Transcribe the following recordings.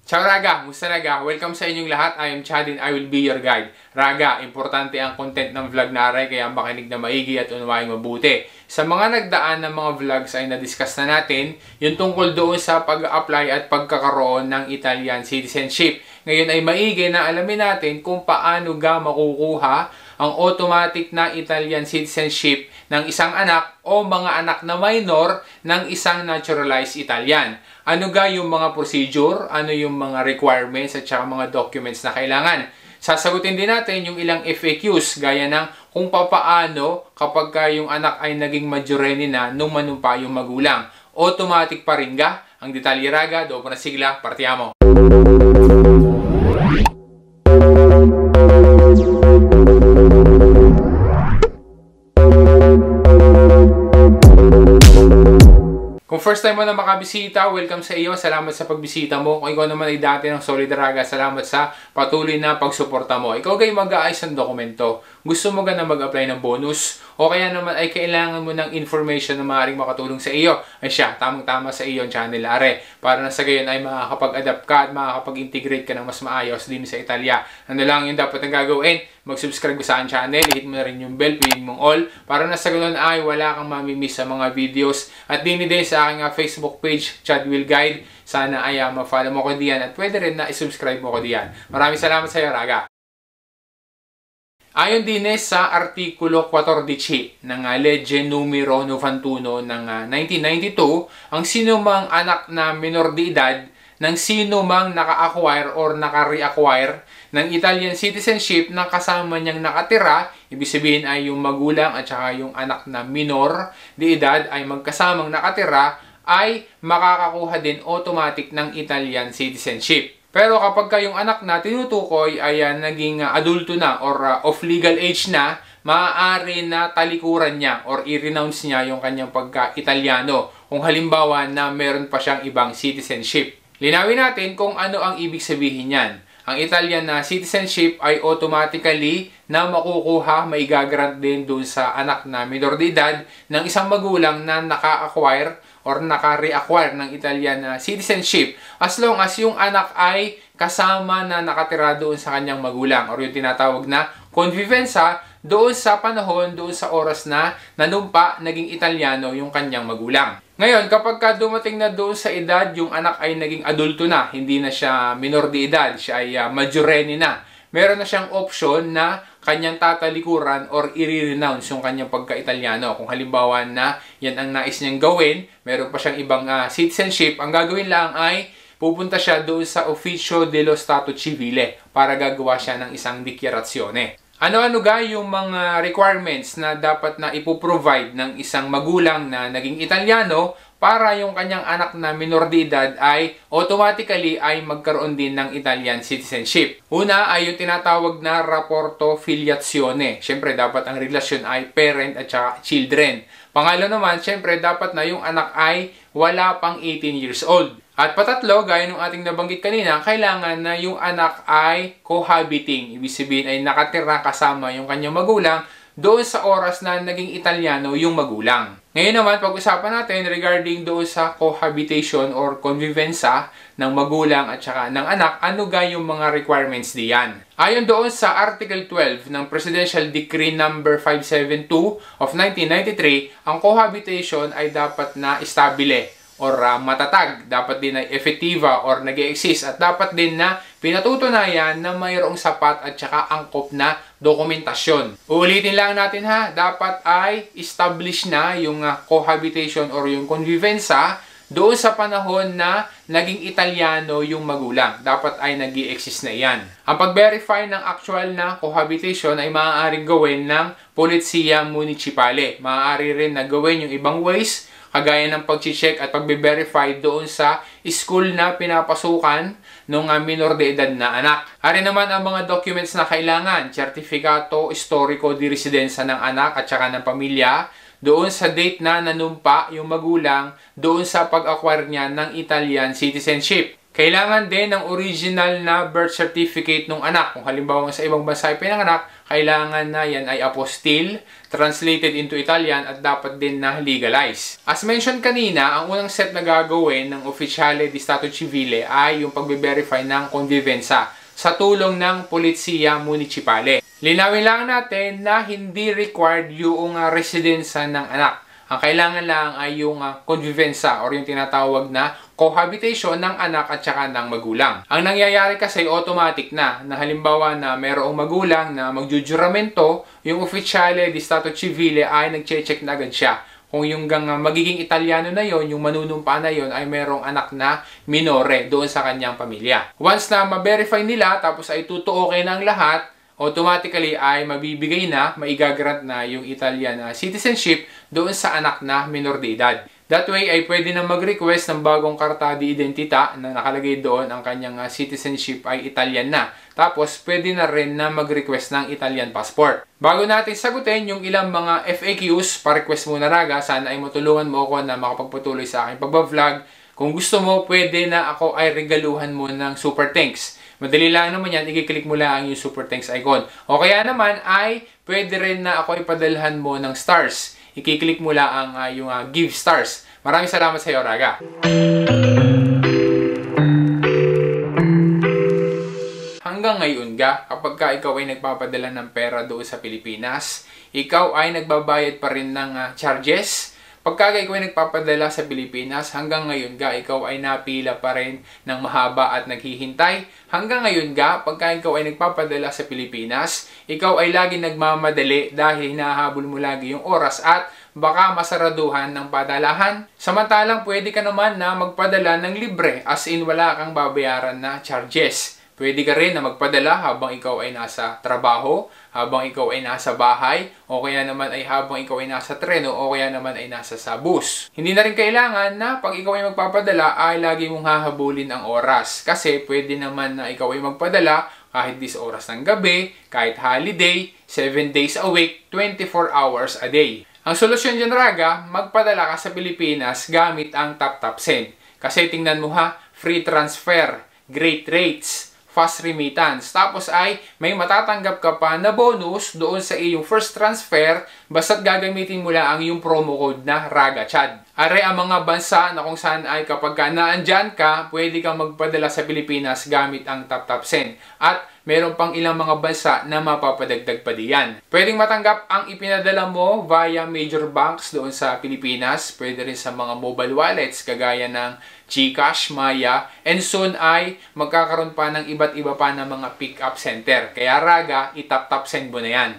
Ciao Raga! Musta Raga? Welcome sa inyong lahat. I am Chad and I will be your guide. Raga, importante ang content ng vlog natin kaya makinig na maigi at unawain mabuti. Sa mga nagdaan ng mga vlogs ay na-discuss na natin yung tungkol doon sa pag-apply at pagkakaroon ng Italian citizenship. Ngayon ay maigi na alamin natin kung paano makukuha ang automatic na Italian citizenship ng isang anak o mga anak na minor ng isang naturalized Italian. Ano yung mga procedure, ano yung mga requirements at saka mga documents na kailangan. Sasagutin din natin yung ilang FAQs gaya ng kung papaano kapag yung anak ay naging majority na nung manumpa yung magulang. Automatic pa rin ang detalye Raga, doon po na sigla, partiamo! Kung first time mo na makabisita, welcome sa iyo. Salamat sa pagbisita mo. Kung ikaw naman ay dati ng Solid Raga, salamat sa patuloy na pagsuporta mo. Ikaw mag-aayos ng dokumento. Gusto mo na mag-apply ng bonus? O kaya naman ay kailangan mo ng information na maaaring makatulong sa iyo? Ay siya, tamang-tama sa iyo ang channel are. Para na sa gayon ay makakapag-adapt ka at makakapag-integrate ka ng mas maayos din sa Italia. Ano lang yung dapat na gagawin? Mag-subscribe ka sa aking channel, hit mo na rin yung bell, piliin mong all, para na sa ganun ay wala kang mamimiss sa mga videos. At din sa aking Facebook page, Chad Will Guide. Sana ay ma-follow mo ko diyan at pwede rin na i-subscribe mo ko diyan. Maraming salamat sa iyo, Raga. Ayon din sa Artikulo 14 ng Legge Numero 91 ng 1992, ang sinumang anak na minor de edad ng sino mang naka-acquire or naka-reacquire ng Italian citizenship na kasama niyang nakatira, ibig sabihin ay yung magulang at saka yung anak na minor de edad ay magkasamang nakatira, ay makakakuha din automatic ng Italian citizenship. Pero kapag yung anak na tinutukoy ay naging adulto na or of legal age na, maaari na talikuran niya or i-renounce niya yung kanyang pagka-Italiano kung halimbawa na meron pa siyang ibang citizenship. Linawin natin kung ano ang ibig sabihin niyan. Ang Italian na citizenship ay automatically na makukuha, maigagrant din doon sa anak na minor de edad ng isang magulang na naka-acquire or naka-reacquire ng Italian na citizenship as long as yung anak ay kasama na nakatira doon sa kanyang magulang or yung tinatawag na convivenza doon sa panahon, doon sa oras na nanumpa, naging Italiano yung kanyang magulang. Ngayon, kapag dumating na doon sa edad, yung anak ay naging adulto na, hindi na siya minor de edad, siya ay majority na. Meron na siyang option na kanyang tatalikuran or i-renounce yung kanyang pagka-Italiano. Kung halimbawa na yan ang nais niyang gawin, meron pa siyang ibang citizenship, ang gagawin lang ay pupunta siya doon sa Ufficio dello Stato Civile para gagawa siya ng isang dichiarazione. Ano-ano yung mga requirements na dapat na ipoprovide ng isang magulang na naging Italiano para yung kanyang anak na minor de edad ay automatically ay magkaroon din ng Italian citizenship. Una ay yung tinatawag na rapporto filiazione. Siyempre, dapat ang relasyon ay parent at saka children. Pangalo naman, siyempre, dapat na yung anak ay wala pang 18 years old. At patatlo, gaya ng ating nabanggit kanina, kailangan na yung anak ay cohabiting. Ibig sabihin ay nakatira kasama yung kanyang magulang doon sa oras na naging Italiano yung magulang. Ngayon naman, pag-usapan natin regarding doon sa cohabitation or convivenza ng magulang at saka ng anak, ano yung mga requirements diyan. Ayon doon sa Article 12 ng Presidential Decree number 572 of 1993, ang cohabitation ay dapat na estabile or matatag, dapat din ay efektiva or nag-exist at dapat din na pinatutunayan na mayroong sapat at saka angkop na dokumentasyon. Uulitin lang natin dapat ay establish na yung cohabitation or yung convivenza doon sa panahon na naging Italiano yung magulang. Dapat ay nag-i-exist na yan. Ang pag-verify ng actual na cohabitation ay maaaring gawin ng Polizia Municipale. Maaari rin na gawin yung ibang ways kagaya ng pag-check at pag-verify doon sa school na pinapasukan ng minor de edad na anak. Ari naman ang mga documents na kailangan, Certificato Storico di Residenza ng anak at saka ng pamilya, doon sa date na nanumpa yung magulang, doon sa pag-acquire niya ng Italian citizenship. Kailangan din ng original na birth certificate ng anak. Kung halimbawa sa ibang bansa ay pinanganak, kailangan na yan ay apostille, translated into Italian at dapat din na legalize. As mentioned kanina, ang unang step na gagawin ng Ufficiale di Stato Civile ay yung pagbe-verify ng convivenza sa tulong ng Polizia Municipale. Linawin lang natin na hindi required yung residensya ng anak. Ang kailangan lang ay yung convivenza or yung tinatawag na cohabitation ng anak at saka ng magulang. Ang nangyayari kasi automatic na halimbawa na mayroong magulang na magjujuramento, yung Ufficiale di Stato Civile ay nagche-check na agad siya kung yung magiging Italiano na yon, yung manunumpa na yon ay mayroong anak na minore doon sa kanyang pamilya. Once na ma-verify nila tapos ay tutuokin ng lahat, automatically ay mabibigay na, maigagrant na yung Italian citizenship doon sa anak na minor de edad. That way ay pwede na mag-request ng bagong karta de identita na nakalagay doon ang kanyang citizenship ay Italian na. Tapos pwede na rin na mag-request ng Italian passport. Bago natin sagutin yung ilang mga FAQs, pa-request muna Raga, sana ay matulungan mo ako na makapagpatuloy sa aking pagbablog. Kung gusto mo, pwede na ako ay regaluhan mo ng super thanks. Madali lang naman yan, i-click mo lang yung super thanks icon. O kaya naman ay pwede rin na ako ipadalhan mo ng stars. I-click mo lang yung give stars. Maraming salamat sa iyo, Raga. Hanggang ngayon kapag ikaw ay nagpapadala ng pera doon sa Pilipinas, ikaw ay nagbabayad pa rin ng charges. Pagka ikaw ay nagpapadala sa Pilipinas, hanggang ngayon ikaw ay napila pa rin ng mahaba at naghihintay. Hanggang ngayon pagka ikaw ay nagpapadala sa Pilipinas, ikaw ay lagi nagmamadali dahil hinahabol mo lagi yung oras at baka masaraduhan ng padalahan. Samantalang pwede ka naman na magpadala ng libre, as in wala kang babayaran na charges. Pwede ka rin na magpadala habang ikaw ay nasa trabaho, habang ikaw ay nasa bahay, o kaya naman ay habang ikaw ay nasa treno, o kaya naman ay nasa sa bus. Hindi na rin kailangan na pag ikaw ay magpapadala ay lagi mong hahabulin ang oras. Kasi pwede naman na ikaw ay magpadala kahit 10 oras ng gabi, kahit holiday, 7 days a week, 24 hours a day. Ang solusyon dyan, Raga, magpadala ka sa Pilipinas gamit ang TapTap Send. Kasi tingnan mo free transfer, great rates, fast remittance. Tapos ay may matatanggap ka pa na bonus doon sa iyong first transfer basta't gagamitin mo lang yung promo code na RAGACHAD. Are ang mga bansa na kung saan ay kapag naandyan ka, pwede kang magpadala sa Pilipinas gamit ang TapTap Send. At meron pang ilang mga bansa na mapapadagdag pa diyan. Pwedeng matanggap ang ipinadala mo via major banks doon sa Pilipinas. Pwede rin sa mga mobile wallets kagaya ng GCash, Maya, and soon ay magkakaroon pa ng iba't iba pa ng mga pick-up center. Kaya Raga, i-tap-tap send mo na yan.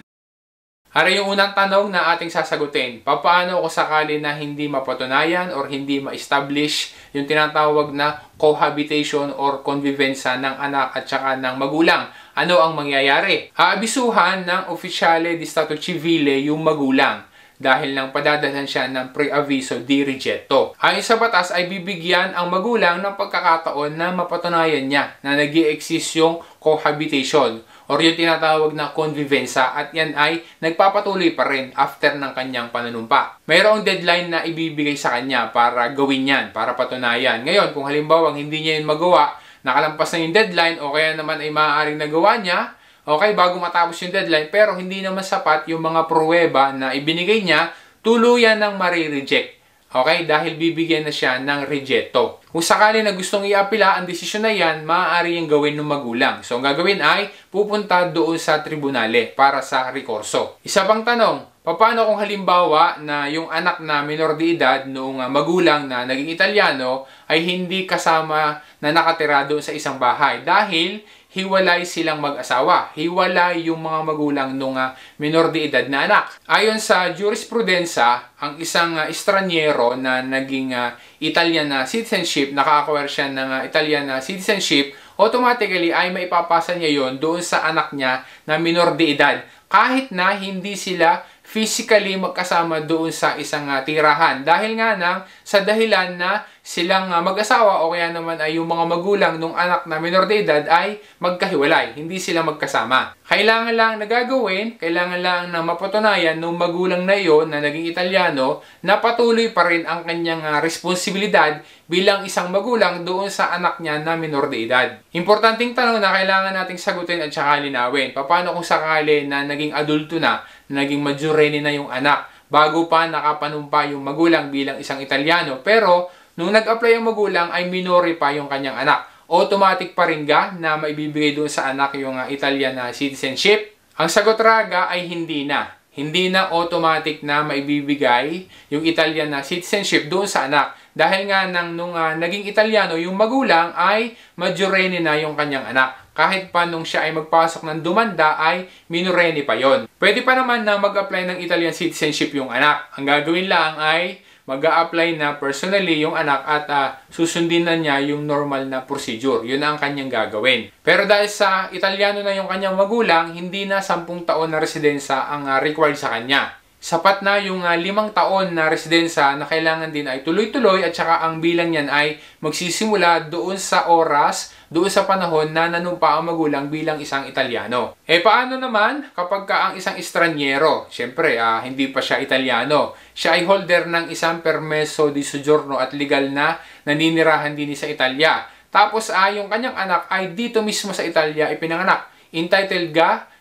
Ara yung unang tanong na ating sasagutin. Paano kung sakali na hindi mapatunayan or hindi ma-establish yung tinatawag na cohabitation or convivenza ng anak at saka ng magulang? Ano ang mangyayari? Aabisuhan ng Ufficiale di Stato Civile yung magulang dahil nang padadalhan siya ng pre-aviso di rigetto. Ayon sa batas ay bibigyan ang magulang ng pagkakataon na mapatunayan niya na nag-i-exist yung cohabitation or yung tinatawag na convivenza at yan ay nagpapatuloy pa rin after ng kanyang panunumpa. Mayroong deadline na ibibigay sa kanya para gawin yan, para patunayan. Ngayon, kung halimbawa hindi niya yun magawa, nakalampas na yung deadline o kaya naman ay maaaring nagawa niya, okay, bago matapos yung deadline, pero hindi naman sapat yung mga pruweba na ibinigay niya, tuluyan ng marireject. Okay, dahil bibigyan na siya ng rigetto. Kung sakali na gustong i-apila ang desisyon na yan, maaari yung gawin ng magulang. So, ang gagawin ay pupunta doon sa tribunale para sa rekorso. Isa pang tanong, paano kung halimbawa na yung anak na minor de edad noong magulang na naging Italiano ay hindi kasama na nakatira doon sa isang bahay dahil hiwalay silang mag-asawa. Hiwalay yung mga magulang nung minor de edad na anak. Ayon sa jurisprudensa, ang isang estranyero na naging Italian na citizenship, naka-acquire siya ng Italian na citizenship, automatically ay maipapasa niya yon doon sa anak niya na minor de edad. Kahit na hindi sila physically magkasama doon sa isang tirahan. Dahil nga sa dahilan na silang mag-asawa o kaya naman ay yung mga magulang ng anak na minor de edad ay magkahiwalay. Hindi sila magkasama. Kailangan lang na gagawin, kailangan lang na mapatunayan ng magulang na iyon na naging Italyano na patuloy pa rin ang kanyang responsibilidad bilang isang magulang doon sa anak niya na minor de edad. Importanteng tanong na kailangan nating sagutin at saka linawin. Paano kung sakali na naging adulto na naging majorenne na yung anak bago pa nakapanumpa yung magulang bilang isang Italyano, pero nung nag-apply ang magulang ay minore pa yung kanyang anak, automatic pa rin na maibibigay doon sa anak yung Italian na citizenship? Ang sagot raga ay hindi na. Hindi na automatic na maibibigay yung Italian na citizenship doon sa anak. Dahil nga nung naging Italyano yung magulang ay majorenne na yung kanyang anak. Kahit pa nung siya ay magpasok ng dumanda ay minorenne pa yon. Pwede pa naman na mag-apply ng Italian citizenship yung anak. Ang gagawin lang ay mag-a-apply na personally yung anak at susundin na niya yung normal na procedure. Yun ang kanyang gagawin. Pero dahil sa Italyano na yung kanyang magulang, hindi na 10 taon na residensya ang required sa kanya. Sapat na yung 5 taon na residensya na kailangan din ay tuloy-tuloy at saka ang bilang niyan ay magsisimula doon sa oras, doon sa panahon na nanumpa ang magulang bilang isang Italyano. Paano naman kapag ang isang estranyero? Siyempre, hindi pa siya Italyano. Siya ay holder ng isang permeso di soggiorno at legal na naninirahan din sa Italia. Tapos yung kanyang anak ay dito mismo sa Italia ipinanganak. Entitled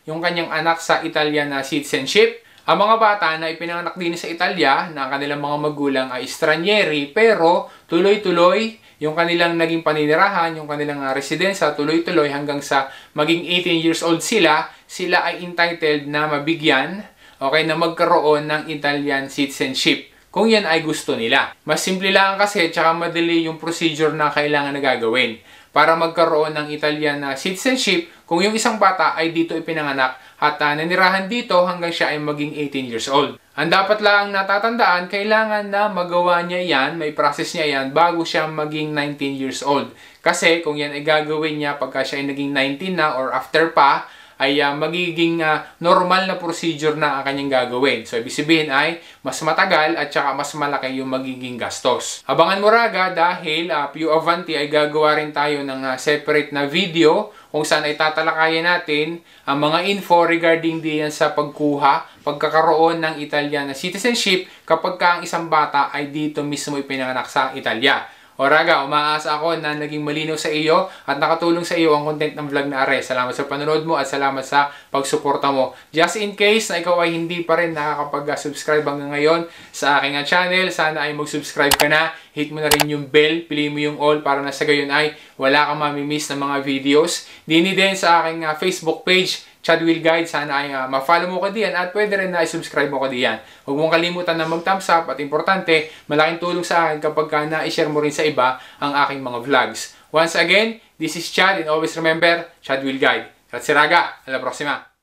yung kanyang anak sa Italian na citizenship. Ang mga bata na ipinanganak din sa Italia na ang kanilang mga magulang ay estranyeri pero tuloy-tuloy yung kanilang naging paninirahan, yung kanilang residensya, tuloy-tuloy hanggang sa maging 18 years old sila ay entitled na mabigyan, na magkaroon ng Italian citizenship kung yan ay gusto nila. Mas simple lang kasi tsaka madali yung procedure na kailangan na gagawin para magkaroon ng Italian citizenship kung yung isang bata ay dito ipinanganak at nanirahan dito hanggang siya ay maging 18 years old. Ang dapat lang natatandaan, kailangan na magawa niya yan, may process niya yan bago siya maging 19 years old. Kasi kung yan ay gagawin niya pagka siya ay naging 19 na or after pa, ay magiging normal na procedure na ang kanyang gagawin. So, ibig sabihin ay mas matagal at saka mas malaki yung magiging gastos. Abangan mo raga dahil Più Avanti ay gagawa rin tayo ng separate na video kung saan ay tatalakayan natin ang mga info regarding diyan sa pagkakaroon ng Italian na citizenship kapag ang isang bata ay dito mismo ipinanganak sa Italia. O raga, umaasa ako na naging malinaw sa iyo at nakatulong sa iyo ang content ng vlog na are. Salamat sa panonood mo at salamat sa pagsuporta mo. Just in case na ikaw ay hindi pa rin nakakapag-subscribe hanggang ngayon sa aking channel, sana ay mag-subscribe ka na. Hit mo na rin yung bell, piliin mo yung all para na sa gayon ay wala kang mamimiss ng mga videos. Dini din sa aking Facebook page, Chad Will Guide, sana ay ma-follow mo ko diyan at pwede rin na i-subscribe mo ko diyan. Huwag mong kalimutan na mag-thumbs up at importante, malaking tulong sa akin kapag na-share mo rin sa iba ang aking mga vlogs. Once again, this is Chad and always remember, Chad Will Guide. Grazie raga, alla prossima!